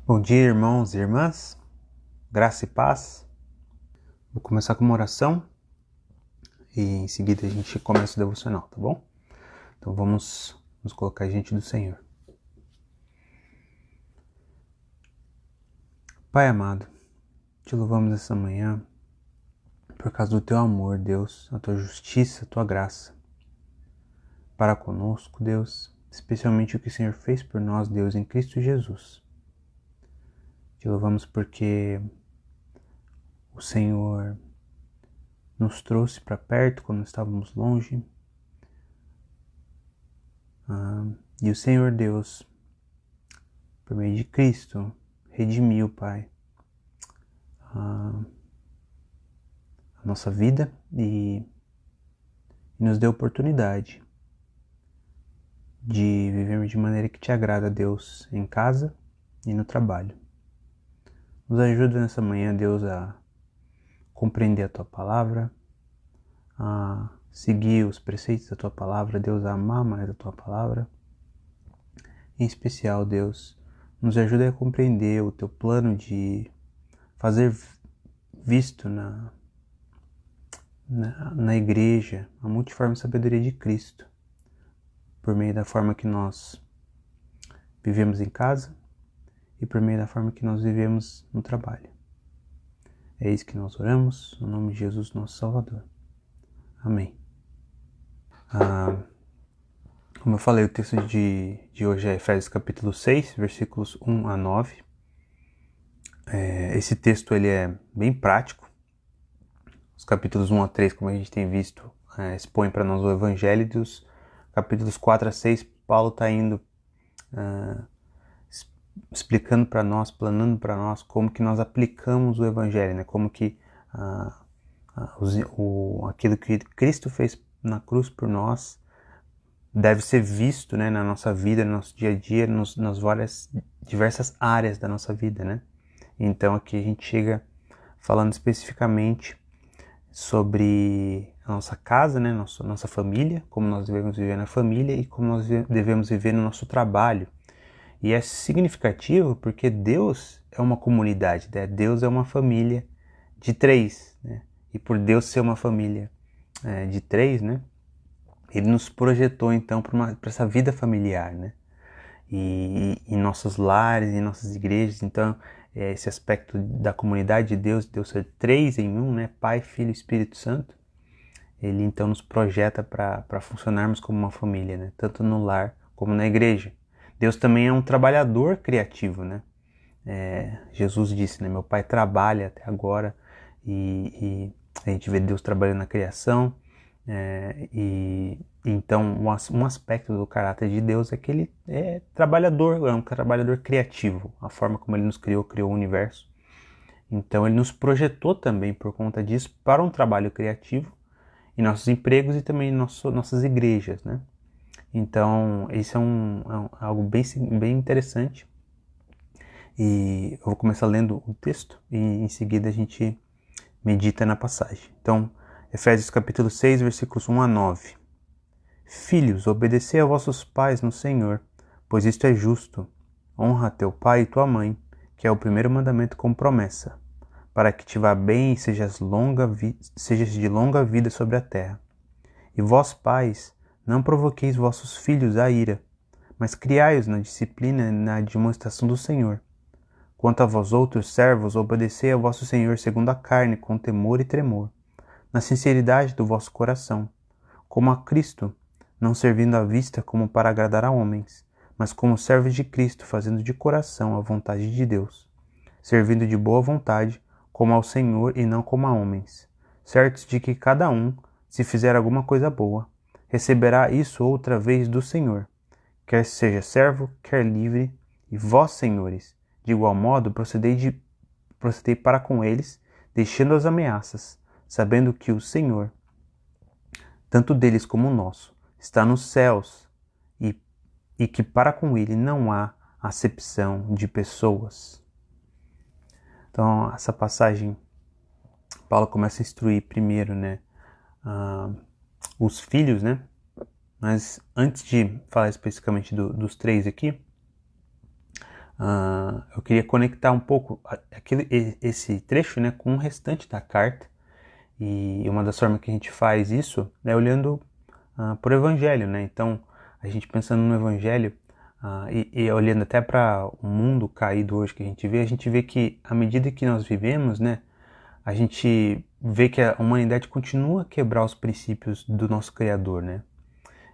Bom dia, irmãos e irmãs, graça e paz. Vou começar com uma oração e em seguida a gente começa o devocional, tá bom? Então vamos nos colocar diante do Senhor. Pai amado, te louvamos essa manhã por causa do teu amor, Deus, a tua justiça, a tua graça para conosco, Deus, especialmente o que o Senhor fez por nós, Deus, em Cristo Jesus. Te louvamos porque o Senhor nos trouxe para perto quando estávamos longe. E o Senhor Deus, por meio de Cristo, redimiu, Pai, a nossa vida e nos deu oportunidade de vivermos de maneira que te agrada, Deus, em casa e no trabalho. Nos ajuda nessa manhã, Deus, a compreender a tua palavra, a seguir os preceitos da tua palavra, Deus, a amar mais a tua palavra. Em especial, Deus, nos ajuda a compreender o teu plano de fazer visto na igreja a multiforme sabedoria de Cristo, por meio da forma que nós vivemos em casa e por meio da forma que nós vivemos no trabalho. É isso que nós oramos, no nome de Jesus, nosso Salvador. Amém. Como eu falei, o texto de hoje é Efésios capítulo 6, versículos 1 a 9. Esse texto ele é bem prático. Os capítulos 1 a 3, como a gente tem visto, expõem para nós o Evangelho, e dos capítulos 4 a 6, Paulo está indo explicando para nós, planando para nós como que nós aplicamos o Evangelho, né? Como que aquilo que Cristo fez na cruz por nós deve ser visto, né, na nossa vida, no nosso dia a dia, nas várias, diversas áreas da nossa vida, né? Então aqui a gente chega falando especificamente sobre a nossa casa, né, nossa família, como nós devemos viver na família e como nós devemos viver no nosso trabalho. E é significativo porque Deus é uma comunidade, né? Deus é uma família de três, né? E por Deus ser uma família de três, né? Ele nos projetou então para essa vida familiar, né? E em nossos lares, em nossas igrejas, então esse aspecto da comunidade de Deus ser três em um, né? Pai, Filho e Espírito Santo, ele então nos projeta para funcionarmos como uma família, né? Tanto no lar como na igreja. Deus também é um trabalhador criativo, né? Jesus disse, né? Meu Pai trabalha até agora e a gente vê Deus trabalhando na criação. Então um aspecto do caráter de Deus é que ele é trabalhador, é um trabalhador criativo. A forma como ele nos criou o universo. Então ele nos projetou também por conta disso para um trabalho criativo em nossos empregos e também em nossas igrejas, né? Então isso é algo bem interessante. E eu vou começar lendo o texto e em seguida a gente medita na passagem. Então, Efésios capítulo 6, versículos 1 a 9. Filhos, obedecei a vossos pais no Senhor, pois isto é justo. Honra teu pai e tua mãe, que é o primeiro mandamento com promessa, para que te vá bem e sejas de longa vida sobre a terra. E vós, pais, não provoqueis vossos filhos à ira, mas criai-os na disciplina e na demonstração do Senhor. Quanto a vós outros servos, obedecei a vosso Senhor segundo a carne, com temor e tremor, na sinceridade do vosso coração, como a Cristo, não servindo à vista como para agradar a homens, mas como servos de Cristo, fazendo de coração a vontade de Deus, servindo de boa vontade, como ao Senhor e não como a homens, certos de que cada um, se fizer alguma coisa boa, receberá isso outra vez do Senhor, quer seja servo, quer livre, e vós, senhores, de igual modo, procedei para com eles, deixando as ameaças, sabendo que o Senhor, tanto deles como o nosso, está nos céus e que para com ele não há acepção de pessoas. Então, essa passagem, Paulo começa a instruir primeiro, né, os filhos, né? Mas antes de falar especificamente dos três aqui, eu queria conectar um pouco esse trecho, né, com o restante da carta. E uma das formas que a gente faz isso é olhando para o Evangelho, né? Então, a gente pensando no Evangelho e olhando até para o mundo caído hoje que a gente vê que à medida que nós vivemos, né, a gente vê que a humanidade continua a quebrar os princípios do nosso Criador, né?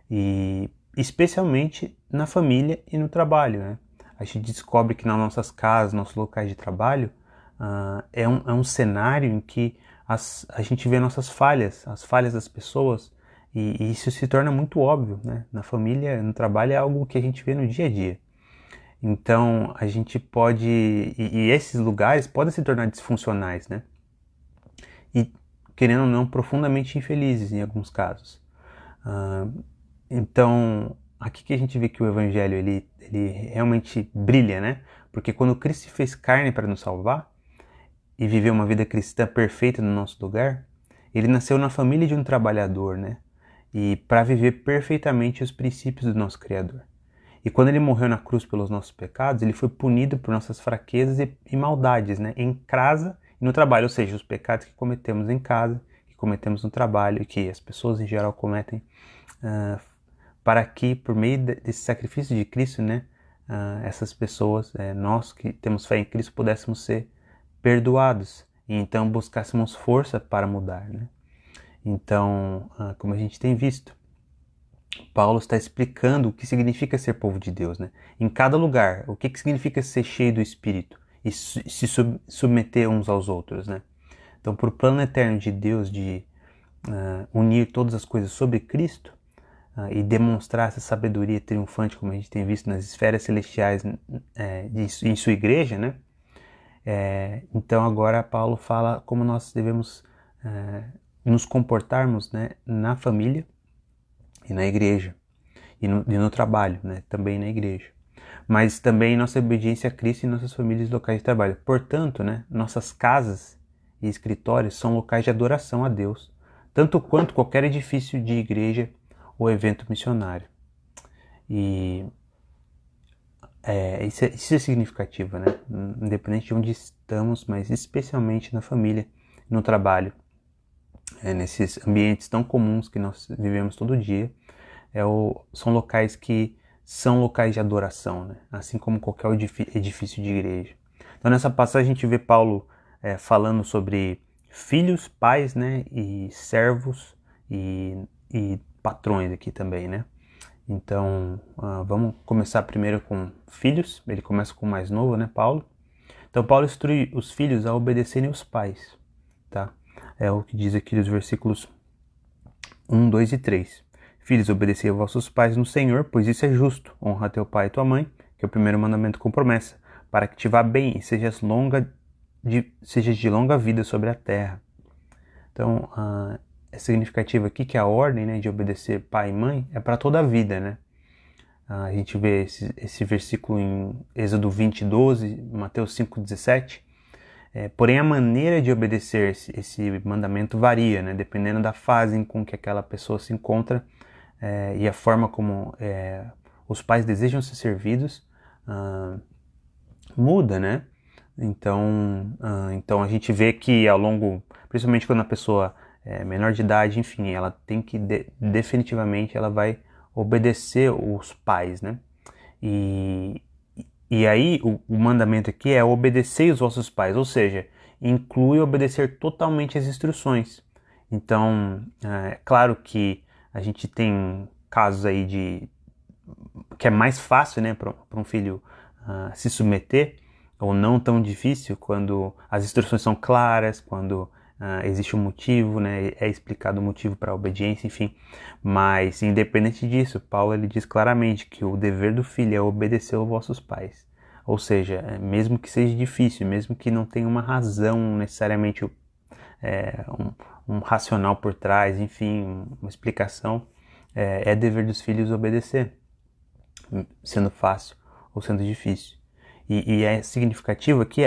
E especialmente na família e no trabalho, né? A gente descobre que nas nossas casas, nossos locais de trabalho, é um cenário em que a gente vê nossas falhas, as falhas das pessoas, e isso se torna muito óbvio, né? Na família, no trabalho é algo que a gente vê no dia a dia. Então a gente pode, e esses lugares podem se tornar disfuncionais, né? E querendo ou não, profundamente infelizes em alguns casos. Então, aqui que a gente vê que o Evangelho ele realmente brilha, né? Porque quando Cristo se fez carne para nos salvar e viveu uma vida cristã perfeita no nosso lugar, ele nasceu na família de um trabalhador, né? E para viver perfeitamente os princípios do nosso Criador. E quando ele morreu na cruz pelos nossos pecados, ele foi punido por nossas fraquezas e maldades, né? Em casa e no trabalho, ou seja, os pecados que cometemos em casa, que cometemos no trabalho e que as pessoas em geral cometem, para que, por meio desse sacrifício de Cristo, né, essas pessoas, nós que temos fé em Cristo, pudéssemos ser perdoados e então buscássemos força para mudar, né? Então, como a gente tem visto, Paulo está explicando o que significa ser povo de Deus, né? Em cada lugar, o que significa ser cheio do Espírito e se submeter uns aos outros, né? Então, por plano eterno de Deus de unir todas as coisas sobre Cristo e demonstrar essa sabedoria triunfante, como a gente tem visto nas esferas celestiais em sua igreja, né? Então, agora Paulo fala como nós devemos nos comportarmos, né, na família e na igreja, e no trabalho, né, também na igreja. Mas também nossa obediência a Cristo e nossas famílias e locais de trabalho. Portanto, né, nossas casas e escritórios são locais de adoração a Deus, tanto quanto qualquer edifício de igreja ou evento missionário. E isso é significativo, né? Independente de onde estamos, mas especialmente na família, no trabalho, nesses ambientes tão comuns que nós vivemos todo dia, são locais que são locais de adoração, né? Assim como qualquer edifício de igreja. Então nessa passagem a gente vê Paulo falando sobre filhos, pais, né? E servos e patrões aqui também, né? Então vamos começar primeiro com filhos. Ele começa com o mais novo, né, Paulo? Então Paulo instrui os filhos a obedecerem os pais, tá? É o que diz aqui nos versículos 1, 2 e 3. Filhos, obedecei a vossos pais no Senhor, pois isso é justo. Honra teu pai e tua mãe, que é o primeiro mandamento com promessa, para que te vá bem e sejas de longa vida sobre a terra. Então, é significativo aqui que a ordem, né, de obedecer pai e mãe é para toda a vida, né? A gente vê esse versículo em Êxodo 20, 12, Mateus 5, 17. Porém, a maneira de obedecer esse mandamento varia, né? Dependendo da fase em com que aquela pessoa se encontra e a forma como os pais desejam ser servidos muda, né? Então a gente vê que ao longo, principalmente quando a pessoa é menor de idade, enfim, ela tem que definitivamente ela vai obedecer os pais, né? E aí o mandamento aqui é obedecer os vossos pais, ou seja, inclui obedecer totalmente as instruções. Então, é claro que a gente tem casos aí que é mais fácil, né, para um filho se submeter, ou não tão difícil, quando as instruções são claras, quando existe um motivo, né, é explicado o motivo para a obediência, enfim. Mas, independente disso, Paulo ele diz claramente que o dever do filho é obedecer aos vossos pais. Ou seja, mesmo que seja difícil, mesmo que não tenha uma razão necessariamente um racional por trás, enfim, uma explicação, é dever dos filhos obedecer, sendo fácil ou sendo difícil. E é significativo aqui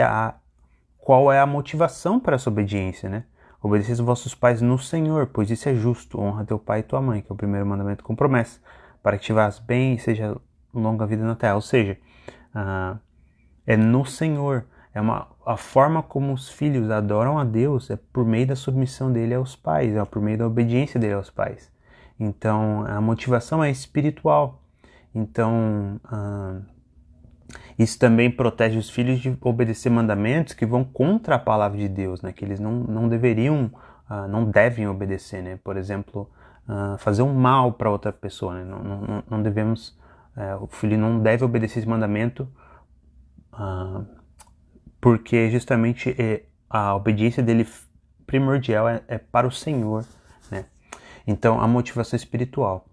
qual é a motivação para essa obediência, né? Obedecer aos vossos pais no Senhor, pois isso é justo. Honra teu pai e tua mãe, que é o primeiro mandamento com promessa, para que te vás bem e seja longa vida na terra. Ou seja, é no Senhor. A forma como os filhos adoram a Deus é por meio da submissão dele aos pais, é por meio da obediência dele aos pais. Então, a motivação é espiritual. Então, isso também protege os filhos de obedecer mandamentos que vão contra a palavra de Deus, né? Que eles não deveriam, não devem obedecer, né? Por exemplo, fazer um mal para outra pessoa, né? Não devemos, o filho não deve obedecer esse mandamento, porque justamente a obediência dele primordial é para o Senhor, né? Então, a motivação espiritual.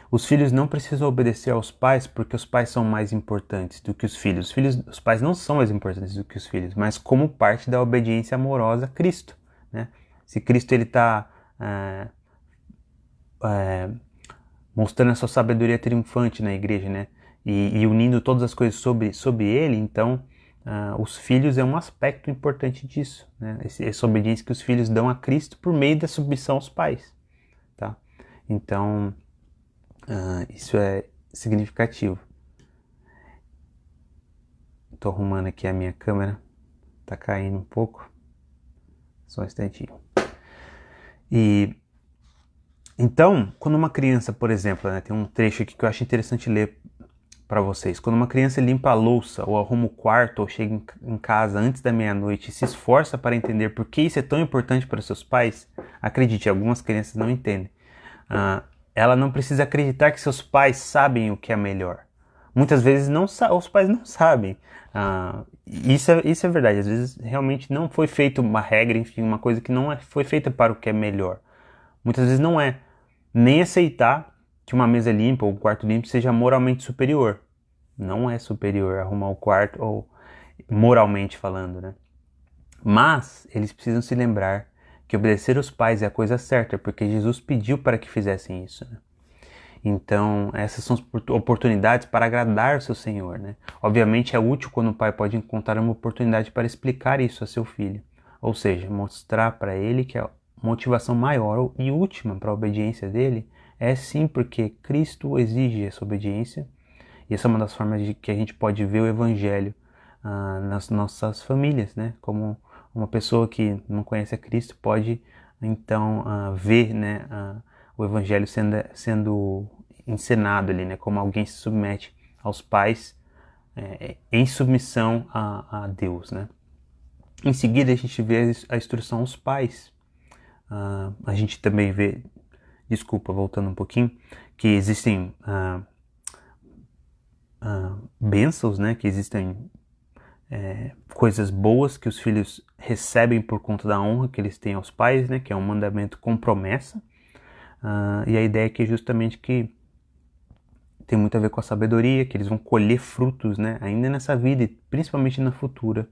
Os filhos não precisam obedecer aos pais porque os pais são mais importantes do que os filhos. Os pais não são mais importantes do que os filhos, mas como parte da obediência amorosa a Cristo, né? Se Cristo ele está mostrando a sua sabedoria triunfante na igreja, né? E unindo todas as coisas sobre ele, então os filhos é um aspecto importante disso, né? Essa obediência que os filhos dão a Cristo por meio da submissão aos pais, tá? Então, isso é significativo. Estou arrumando aqui a minha câmera, tá caindo um pouco, só um instantinho. E então, quando uma criança, por exemplo, né, tem um trecho aqui que eu acho interessante ler para vocês. Quando uma criança limpa a louça ou arruma o quarto ou chega em casa antes da meia-noite e se esforça para entender por que isso é tão importante para seus pais, acredite, algumas crianças não entendem. Ela não precisa acreditar que seus pais sabem o que é melhor. Muitas vezes os pais não sabem. Isso é verdade. Às vezes realmente não foi feita uma regra, enfim, uma coisa que não foi feita para o que é melhor. Muitas vezes não é. Nem aceitar que uma mesa limpa ou um quarto limpo seja moralmente superior. Não é superior arrumar o quarto, ou moralmente falando, né? Mas eles precisam se lembrar que obedecer os pais é a coisa certa, porque Jesus pediu para que fizessem isso, né? Então, essas são as oportunidades para agradar o seu Senhor, né? Obviamente é útil quando o pai pode encontrar uma oportunidade para explicar isso a seu filho, ou seja, mostrar para ele que a motivação maior e última para a obediência dele é sim porque Cristo exige essa obediência, e essa é uma das formas de que a gente pode ver o Evangelho nas nossas famílias, né? Como uma pessoa que não conhece a Cristo pode então ver, né, o Evangelho sendo encenado ali, né? Como alguém se submete aos pais em submissão a Deus, né? Em seguida a gente vê a instrução aos pais. A gente também vê, desculpa, voltando um pouquinho, que existem bênçãos, né? Que existem coisas boas que os filhos recebem por conta da honra que eles têm aos pais, né? Que é um mandamento com promessa. E a ideia aqui é justamente que tem muito a ver com a sabedoria, que eles vão colher frutos, né? Ainda nessa vida e principalmente na futura,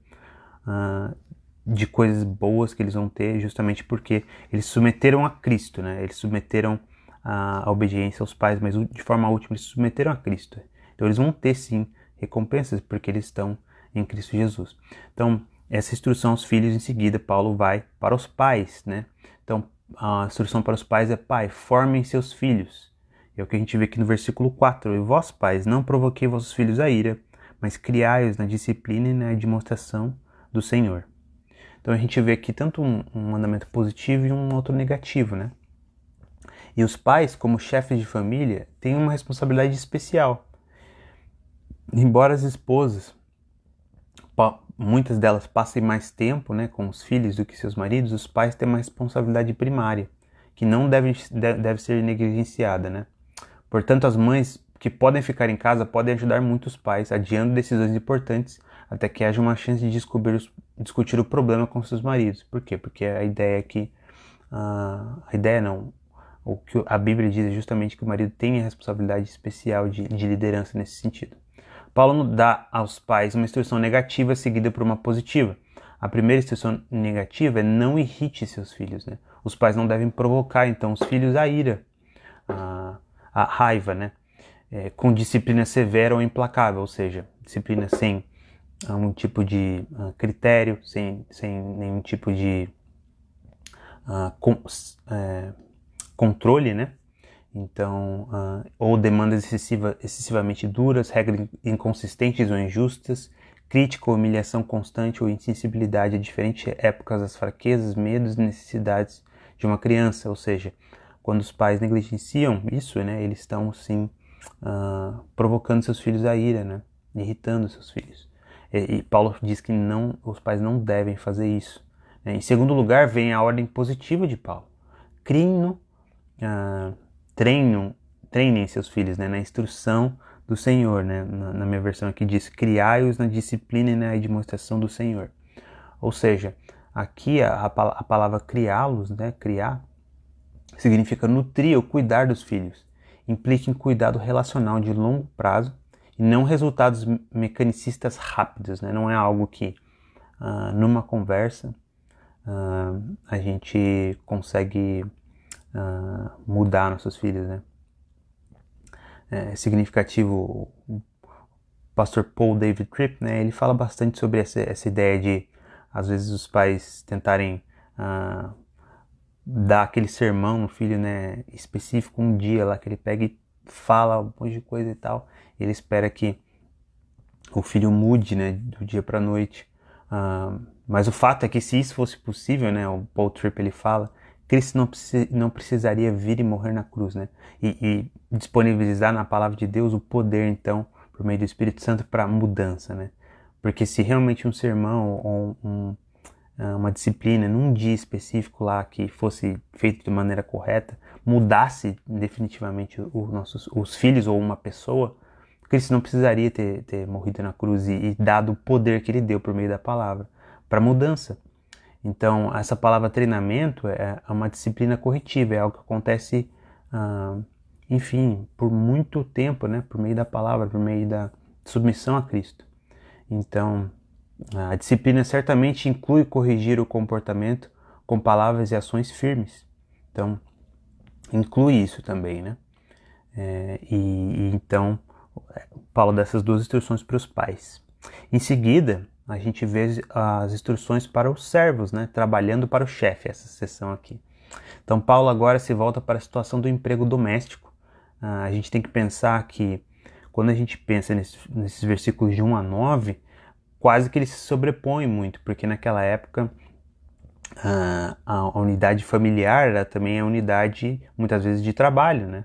de coisas boas que eles vão ter, justamente porque eles submeteram a Cristo, né? Eles submeteram a obediência aos pais, mas de forma última eles submeteram a Cristo. Então eles vão ter sim recompensas porque eles estão em Cristo Jesus. Então essa instrução aos filhos, em seguida Paulo vai para os pais, né? Então a instrução para os pais é: pai, formem seus filhos. É o que a gente vê aqui no versículo 4. E vós, pais, não provoquei vossos filhos a ira, mas criai-os na disciplina e na demonstração do Senhor. Então a gente vê aqui tanto um mandamento positivo e um outro negativo, né? E os pais, como chefes de família, têm uma responsabilidade especial. Embora as esposas, muitas delas passem mais tempo, né, com os filhos do que seus maridos, os pais têm uma responsabilidade primária, que não deve ser negligenciada, né? Portanto, as mães que podem ficar em casa podem ajudar muito os pais, adiando decisões importantes até que haja uma chance de discutir o problema com seus maridos. Por quê? Porque a ideia é que... a ideia não... O que a Bíblia diz é justamente que o marido tem a responsabilidade especial de liderança nesse sentido. Paulo dá aos pais uma instrução negativa seguida por uma positiva. A primeira instrução negativa é: não irrite seus filhos, né? Os pais não devem provocar, então, os filhos à ira, a raiva, né? Com disciplina severa ou implacável, ou seja, disciplina sem um tipo de critério, sem nenhum tipo de controle, né? Então, ou demandas excessivamente duras, regras inconsistentes ou injustas, crítica ou humilhação constante ou insensibilidade a diferentes épocas das fraquezas, medos e necessidades de uma criança. Ou seja, quando os pais negligenciam isso, né, eles estão sim provocando seus filhos à ira, né, irritando seus filhos. E Paulo diz que não, os pais não devem fazer isso. Em segundo lugar, vem a ordem positiva de Paulo. Criem-no, treinem seus filhos, né, na instrução do Senhor, né? Na minha versão aqui diz: criai-os na disciplina e na demonstração do Senhor. Ou seja, aqui a palavra criá-los, né, criar, significa nutrir ou cuidar dos filhos. Implica em cuidado relacional de longo prazo e não resultados mecanicistas rápidos, né? Não é algo que numa conversa a gente consegue mudar nossos filhos, né? É significativo, o pastor Paul David Tripp, né, ele fala bastante sobre essa ideia de, às vezes, os pais tentarem dar aquele sermão no filho, né, específico, um dia lá que ele pega e fala um monte de coisa e tal, e ele espera que o filho mude, né, do dia para a noite. Mas o fato é que, se isso fosse possível, né, o Paul Tripp ele fala, Cristo não precisaria vir e morrer na cruz, né? E disponibilizar na palavra de Deus o poder, então, por meio do Espírito Santo, para mudança, né? Porque se realmente um sermão ou uma disciplina, num dia específico lá, que fosse feito de maneira correta, mudasse definitivamente os filhos ou uma pessoa, Cristo não precisaria ter morrido na cruz e dado o poder que ele deu por meio da palavra para mudança. Então, essa palavra treinamento é uma disciplina corretiva, é algo que acontece, enfim, por muito tempo, né? Por meio da palavra, por meio da submissão a Cristo. Então, a disciplina certamente inclui corrigir o comportamento com palavras e ações firmes. Então, inclui isso também, né? Então, Paulo dá essas duas instruções para os pais. Em seguida, a gente vê as instruções para os servos, né? Trabalhando para o chefe, essa seção aqui. Então, Paulo agora se volta para a situação do emprego doméstico. A gente tem que pensar que, quando a gente pensa nesses versículos de 1 a 9, quase que eles se sobrepõem muito, porque naquela época a unidade familiar era também a unidade, muitas vezes, de trabalho, né?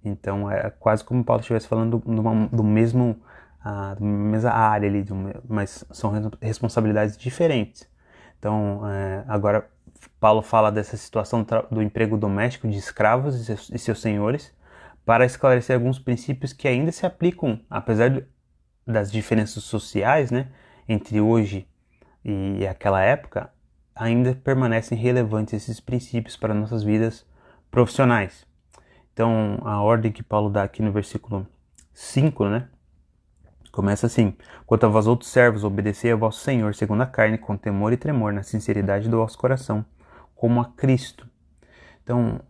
Então, é quase como Paulo estivesse falando do mesmo... da mesma área ali, mas são responsabilidades diferentes. Então, agora Paulo fala dessa situação do emprego doméstico de escravos e seus senhores, para esclarecer alguns princípios que ainda se aplicam, apesar das diferenças sociais, né, entre hoje e aquela época, ainda permanecem relevantes esses princípios para nossas vidas profissionais. Então, a ordem que Paulo dá aqui no versículo 5, né, começa assim: quanto a vós outros servos, obedecei a vosso Senhor segundo a carne, com temor e tremor, na sinceridade do vosso coração, como a Cristo. Então,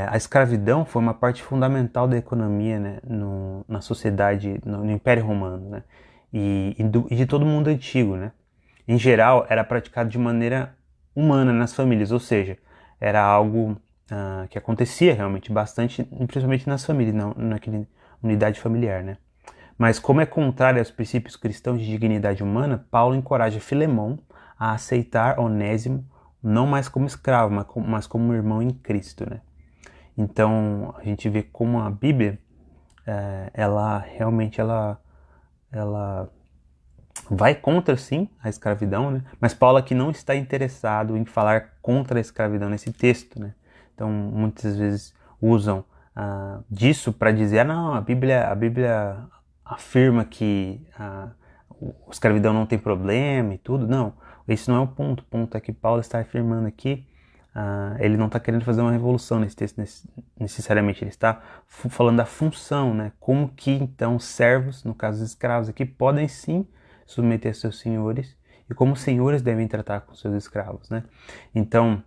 a escravidão foi uma parte fundamental da economia, né, na sociedade, no Império Romano, né, e de todo o mundo antigo, né. Em geral, era praticado de maneira humana nas famílias, ou seja, era algo que acontecia realmente bastante, principalmente nas famílias, naquela unidade familiar, né. Mas, como é contrário aos princípios cristãos de dignidade humana, Paulo encoraja Filemão a aceitar Onésimo não mais como escravo, mas como irmão em Cristo, né? Então, a gente vê como a Bíblia, ela realmente vai contra, sim, a escravidão, né? Mas Paulo aqui não está interessado em falar contra a escravidão nesse texto, né? Então, muitas vezes usam disso para dizer, não, a Bíblia afirma que a escravidão não tem problema e tudo. Não, esse não é o ponto. O ponto é que Paulo está afirmando aqui, ele não está querendo fazer uma revolução nesse texto necessariamente, ele está falando da função, né? Como que então servos, no caso os escravos aqui, podem sim submeter seus senhores e como os senhores devem tratar com seus escravos, né? Então,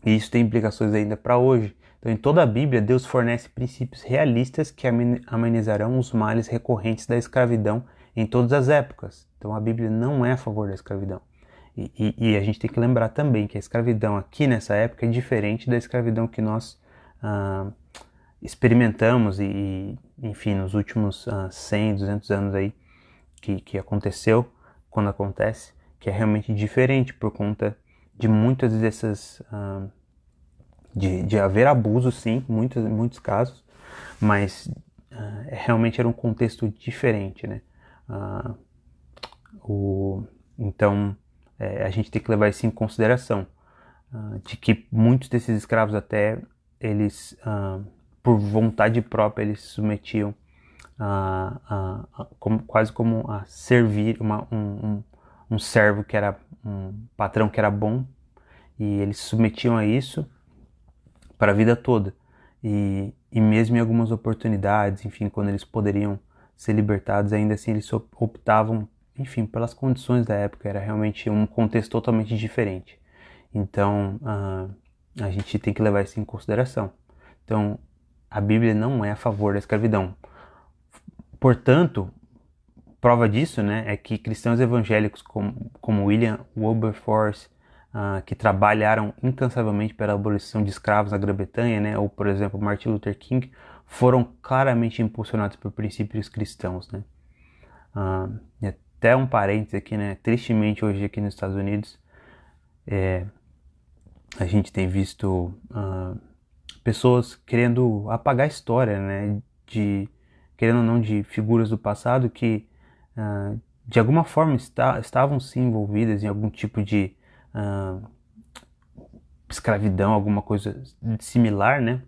isso tem implicações ainda para hoje. Então, em toda a Bíblia, Deus fornece princípios realistas que amenizarão os males recorrentes da escravidão em todas as épocas. Então, a Bíblia não é a favor da escravidão. E a gente tem que lembrar também que a escravidão aqui nessa época é diferente da escravidão que nós experimentamos enfim, nos últimos 100, 200 anos aí, que aconteceu, quando acontece, que é realmente diferente por conta de muitas dessas... de haver abuso, sim, muitos casos, mas realmente era um contexto diferente, né? Então, a gente tem que levar isso em consideração, de que muitos desses escravos até, eles, por vontade própria, eles se submetiam quase como a servir um servo que era um patrão que era bom, e eles se submetiam a isso para a vida toda. E mesmo em algumas oportunidades, enfim, quando eles poderiam ser libertados, ainda assim eles optavam, enfim, pelas condições da época. Era realmente um contexto totalmente diferente. Então, a gente tem que levar isso em consideração. Então, a Bíblia não é a favor da escravidão. Portanto, prova disso, né, é que cristãos evangélicos como William Wilberforce, que trabalharam incansavelmente pela abolição de escravos na Grã-Bretanha, né, ou por exemplo Martin Luther King, foram claramente impulsionados por princípios cristãos, né. E até um parênteses aqui, né, tristemente hoje aqui nos Estados Unidos, a gente tem visto pessoas querendo apagar a história, né, querendo ou não, de figuras do passado que de alguma forma estavam sim envolvidas em algum tipo de escravidão, alguma coisa similar, né?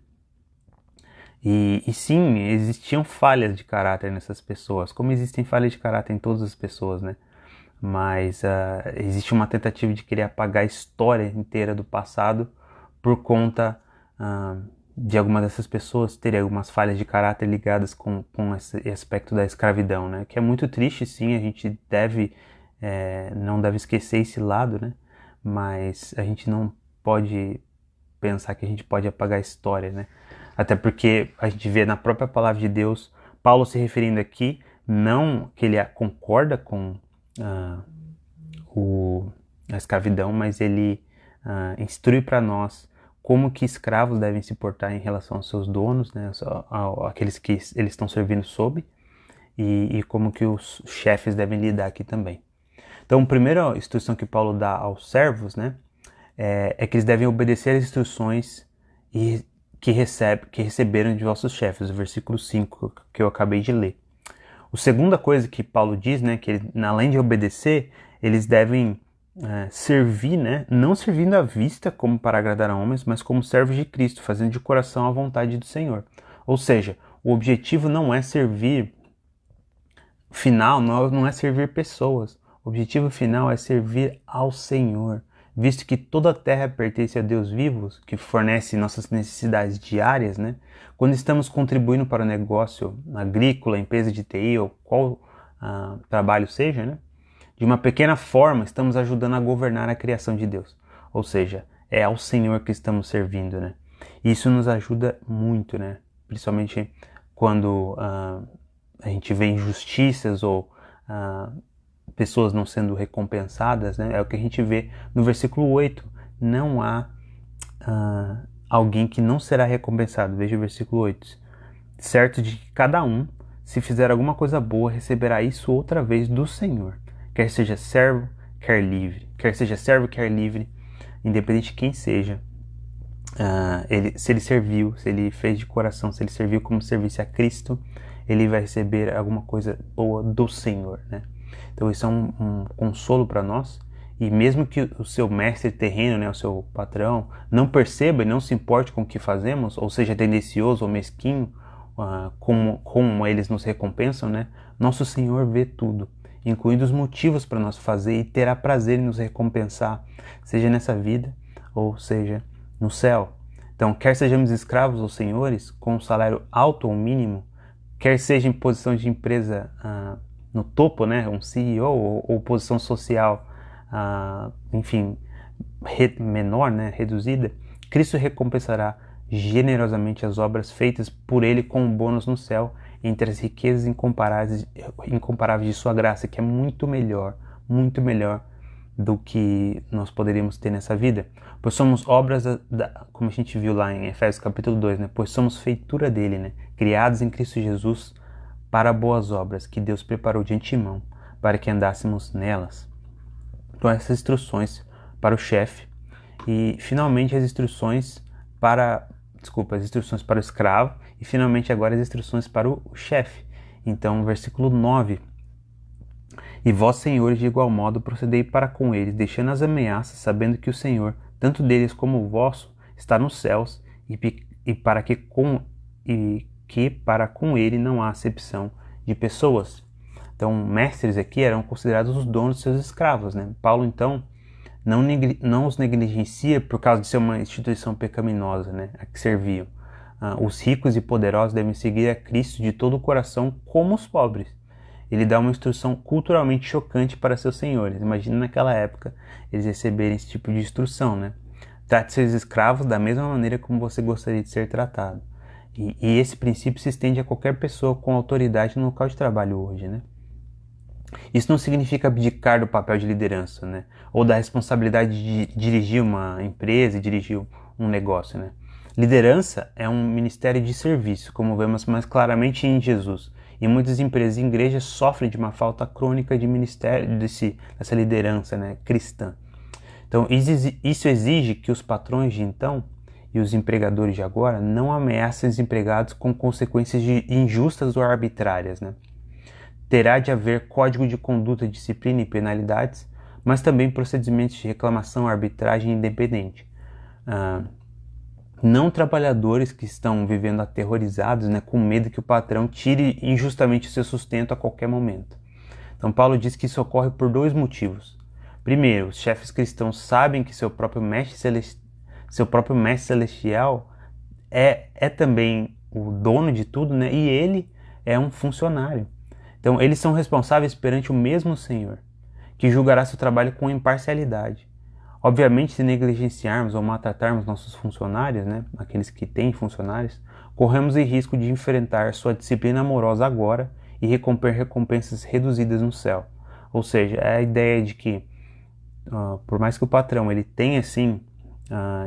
E sim, existiam falhas de caráter nessas pessoas, como existem falhas de caráter em todas as pessoas, né? Mas existe uma tentativa de querer apagar a história inteira do passado por conta de algumas dessas pessoas terem algumas falhas de caráter ligadas com esse aspecto da escravidão, né? Que é muito triste, sim, a gente não deve esquecer esse lado, né? Mas a gente não pode pensar que a gente pode apagar a história, né? Até porque a gente vê na própria palavra de Deus, Paulo se referindo aqui, não que ele concorda com a escravidão, mas ele instrui para nós como que escravos devem se portar em relação aos seus donos, né, aqueles que eles estão servindo sob, e como que os chefes devem lidar aqui também. Então, a primeira instrução que Paulo dá aos servos, né, é que eles devem obedecer às instruções que receberam de vossos chefes, o versículo 5 que eu acabei de ler. A segunda coisa que Paulo diz, né, que além de obedecer, eles devem servir, né, não servindo à vista como para agradar a homens, mas como servos de Cristo, fazendo de coração a vontade do Senhor. Ou seja, o objetivo não é servir final, não é servir pessoas. O objetivo final é servir ao Senhor, visto que toda a terra pertence a Deus vivo, que fornece nossas necessidades diárias, né? Quando estamos contribuindo para o negócio agrícola, empresa de TI ou qual trabalho seja, né? De uma pequena forma, estamos ajudando a governar a criação de Deus. Ou seja, é ao Senhor que estamos servindo, né? E isso nos ajuda muito, né? Principalmente quando a gente vê injustiças ou pessoas não sendo recompensadas, né? É o que a gente vê no versículo 8. Não há alguém que não será recompensado. Veja o versículo 8. Certo de que cada um, se fizer alguma coisa boa, receberá isso outra vez do Senhor. Quer seja servo, quer livre. Quer seja servo, quer livre, independente de quem seja. Se ele serviu, se ele fez de coração, se ele serviu como serviço a Cristo, ele vai receber alguma coisa boa do Senhor, né? Então isso é um consolo para nós. E mesmo que o seu mestre terreno, né, o seu patrão, não perceba e não se importe com o que fazemos, ou seja tendencioso ou mesquinho, como eles nos recompensam, né? Nosso Senhor vê tudo, incluindo os motivos para nós fazer, e terá prazer em nos recompensar, seja nessa vida ou seja no céu. Então, quer sejamos escravos ou senhores, com um salário alto ou mínimo, quer seja em posição de empresa no topo, né, um CEO, ou posição social, enfim, menor, né, reduzida, Cristo recompensará generosamente as obras feitas por Ele com um bônus no céu, entre as riquezas incomparáveis de sua graça, que é muito melhor do que nós poderíamos ter nessa vida. Pois somos obras, como a gente viu lá em Efésios capítulo 2, né? Pois somos feitura dele, né? Criados em Cristo Jesus para boas obras, que Deus preparou de antemão, para que andássemos nelas. Então essas instruções para o chefe e finalmente as instruções para o escravo e finalmente agora as instruções para o chefe. Então, versículo 9: E vós, senhores, de igual modo procedei para com eles, deixando as ameaças, sabendo que o Senhor, tanto deles como o vosso, está nos céus, e para com ele não há acepção de pessoas. Então, mestres aqui eram considerados os donos de seus escravos, né? Paulo, então, não os negligencia por causa de ser uma instituição pecaminosa, né, a que serviam. Os ricos e poderosos devem seguir a Cristo de todo o coração, como os pobres. Ele dá uma instrução culturalmente chocante para seus senhores. Imagina naquela época eles receberem esse tipo de instrução, né? Trate seus escravos da mesma maneira como você gostaria de ser tratado. E esse princípio se estende a qualquer pessoa com autoridade no local de trabalho hoje, né? Isso não significa abdicar do papel de liderança, né? Ou da responsabilidade de dirigir uma empresa e dirigir um negócio, né? Liderança é um ministério de serviço, como vemos mais claramente em Jesus. E muitas empresas e igrejas sofrem de uma falta crônica de ministério, dessa liderança, né, cristã. Então, isso exige que os patrões de então e os empregadores de agora não ameacem os empregados com consequências injustas ou arbitrárias, né? Terá de haver código de conduta, disciplina e penalidades, mas também procedimentos de reclamação, arbitragem independente. Não trabalhadores que estão vivendo aterrorizados, né, com medo que o patrão tire injustamente o seu sustento a qualquer momento. Então Paulo diz que isso ocorre por dois motivos. Primeiro, os chefes cristãos sabem que seu próprio mestre celestial é também o dono de tudo, né, e ele é um funcionário. Então, eles são responsáveis perante o mesmo Senhor, que julgará seu trabalho com imparcialidade. Obviamente, se negligenciarmos ou maltratarmos nossos funcionários, né, aqueles que têm funcionários, corremos o risco de enfrentar sua disciplina amorosa agora e recompensas reduzidas no céu. Ou seja, é a ideia de que, por mais que o patrão ele tenha, assim,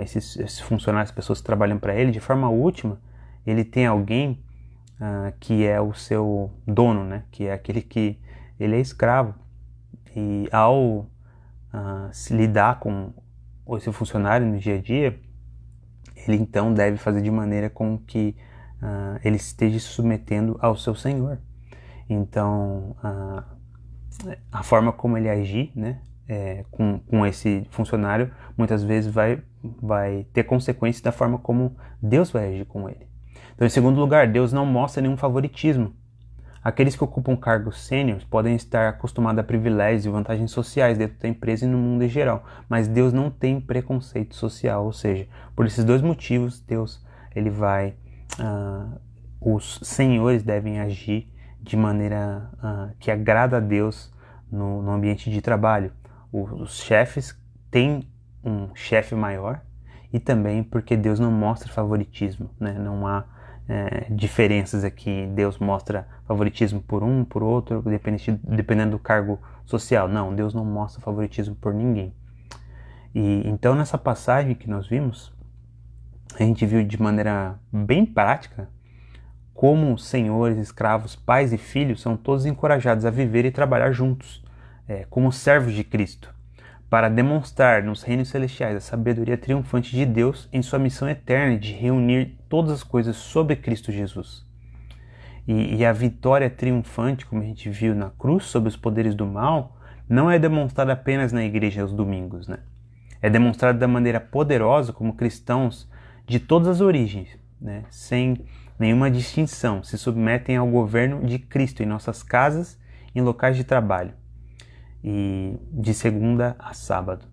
esses funcionários, pessoas que trabalham para ele, de forma última, ele tem alguém que é o seu dono, né? Que é aquele que ele é escravo. E ao se lidar com esse funcionário no dia a dia, ele então deve fazer de maneira com que ele esteja se submetendo ao seu senhor. Então, a forma como ele agir, né, com esse funcionário, muitas vezes vai ter consequências da forma como Deus vai agir com ele. Então, em segundo lugar, Deus não mostra nenhum favoritismo. Aqueles que ocupam cargos sêniores podem estar acostumados a privilégios e vantagens sociais dentro da empresa e no mundo em geral, mas Deus não tem preconceito social, ou seja, por esses dois motivos, Deus os senhores devem agir de maneira que agrada a Deus no ambiente de trabalho. Os chefes têm um chefe maior e também porque Deus não mostra favoritismo, né? Não há diferenças aqui. Deus mostra favoritismo por um, por outro, dependendo do cargo social. Não, Deus não mostra favoritismo por ninguém. E então nessa passagem que nós vimos, a gente viu de maneira bem prática como senhores, escravos, pais e filhos são todos encorajados a viver e trabalhar juntos, como servos de Cristo, para demonstrar nos reinos celestiais a sabedoria triunfante de Deus em sua missão eterna de reunir todas as coisas sobre Cristo Jesus. E a vitória triunfante, como a gente viu na cruz, sobre os poderes do mal, não é demonstrada apenas na igreja aos domingos, né? É demonstrada da maneira poderosa como cristãos de todas as origens, né, sem nenhuma distinção, se submetem ao governo de Cristo em nossas casas e em locais de trabalho, e de segunda a sábado.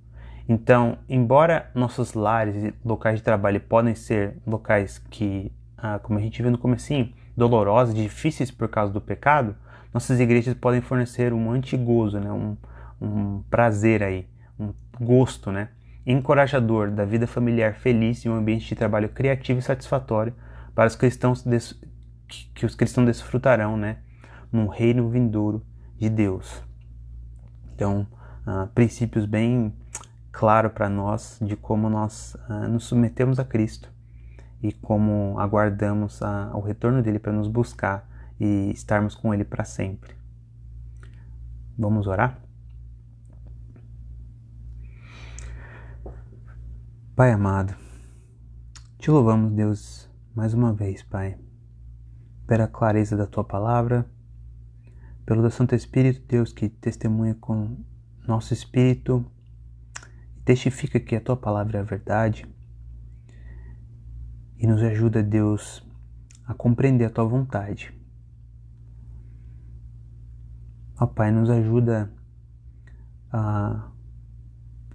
Então, embora nossos lares e locais de trabalho podem ser locais que, como a gente viu no comecinho, dolorosos, difíceis por causa do pecado, nossas igrejas podem fornecer um antigozo, né, um prazer aí, um gosto, né, encorajador da vida familiar feliz e um ambiente de trabalho criativo e satisfatório para os cristãos que os cristãos desfrutarão, né, num reino vindouro de Deus. Então, princípios bem claros para nós de como nós nos submetemos a Cristo e como aguardamos o retorno dele para nos buscar e estarmos com ele para sempre. Vamos orar? Pai amado, te louvamos, Deus, mais uma vez, Pai, pela clareza da Tua palavra, pelo do Santo Espírito, Deus, que testemunha com nosso espírito e testifica que a Tua palavra é a verdade e nos ajuda, Deus, a compreender a Tua vontade. Ó Pai, nos ajuda a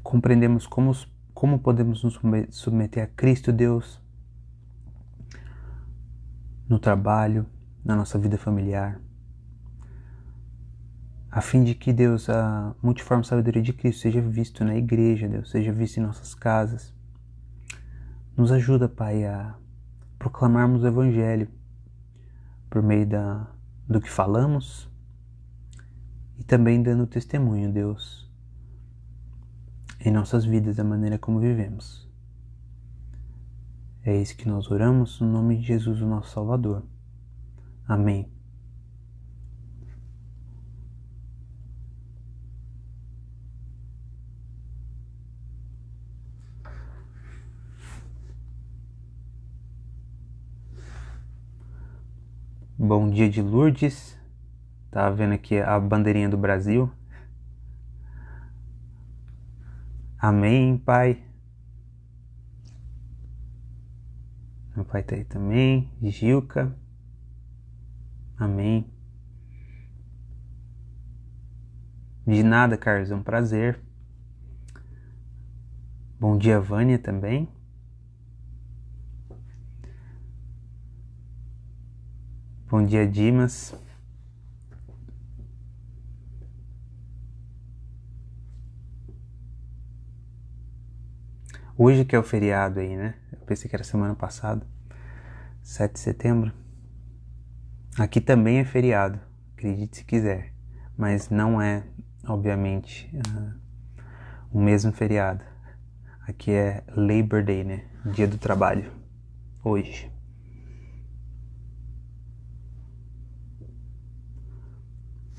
compreendermos como podemos nos submeter a Cristo, Deus, no trabalho, na nossa vida familiar, a fim de que, Deus, a multiforme sabedoria de Cristo seja visto na igreja, Deus, seja visto em nossas casas. Nos ajuda, Pai, a proclamarmos o Evangelho por meio do que falamos e também dando testemunho, Deus, em nossas vidas, da maneira como vivemos. É isso que nós oramos no nome de Jesus, o nosso Salvador. Amém. Bom dia de Lourdes. Tava vendo aqui a bandeirinha do Brasil. Amém, Pai. Meu pai tá aí também. Gilca. Amém. De nada, Carlos. É um prazer. Bom dia, Vânia, também. Bom dia, Dimas. Hoje que é o feriado aí, né? Eu pensei que era semana passada. 7 de setembro. Aqui também é feriado, acredite se quiser. Mas não é, obviamente, o mesmo feriado. Aqui é Labor Day, né? Dia do trabalho. Hoje.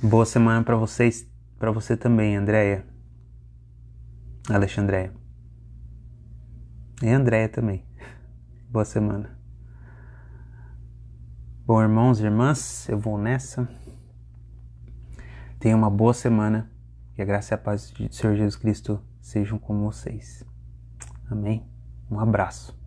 Boa semana para vocês, para você também, Andréia. Alexandréia. E Andréia também. Boa semana. Bom, irmãos e irmãs, eu vou nessa. Tenham uma boa semana. Que a graça e a paz do Senhor Jesus Cristo sejam com vocês. Amém? Um abraço.